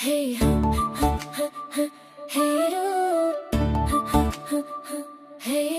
Hey, hey, hey,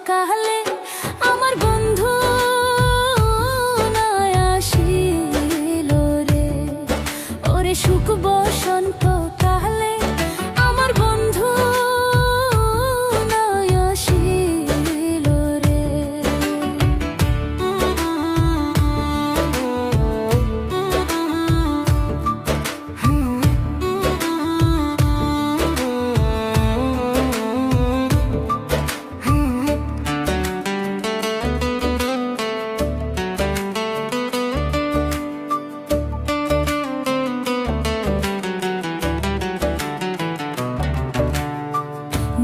কালে আমার বন্ধু নাই আসিল রে, ওরে সুখ বসন্ত কালে আমার বন্ধু নাই আসিল রে।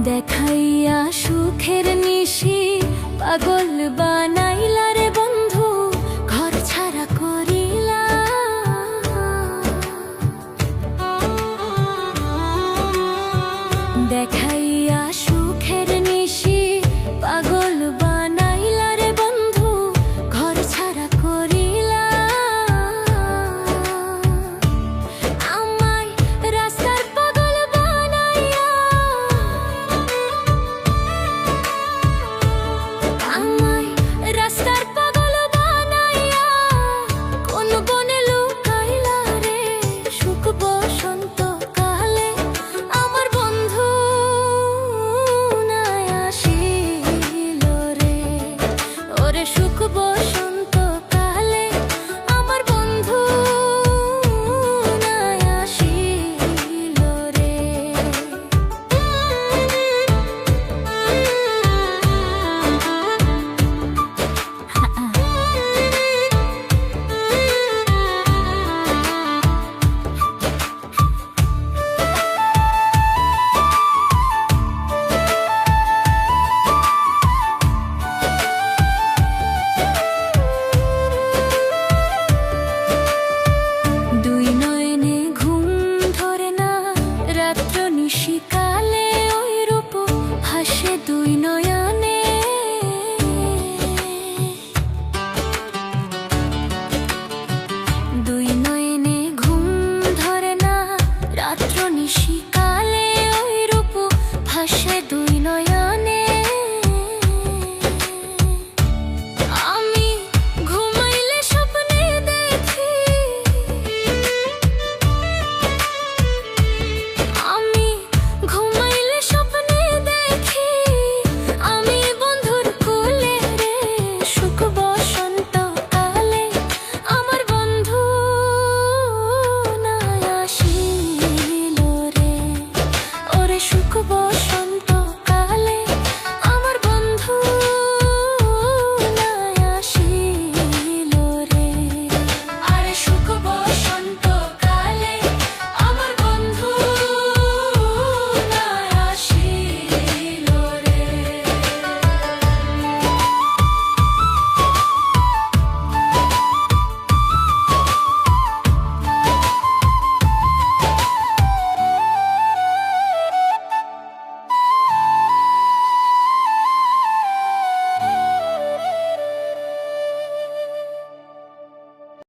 দেখাইয়া সুখের নিশি পাগল বানাইলা রে বন্ধু, ঘর ছাড়া করিলা। দেখাইয়া সুখের নিশি পাগল বানাইলা রে বন্ধু, ঘর ছাড়া করিলা। আমায় রাস্তার পাগল বানাইয়া, আমায় রাস্তার পাগল বানাইয়া কোন বনে লুকাইলা রে। সুখ বসন্ত কালে আমার বন্ধু নাই আসিল রে, ওরে সুখ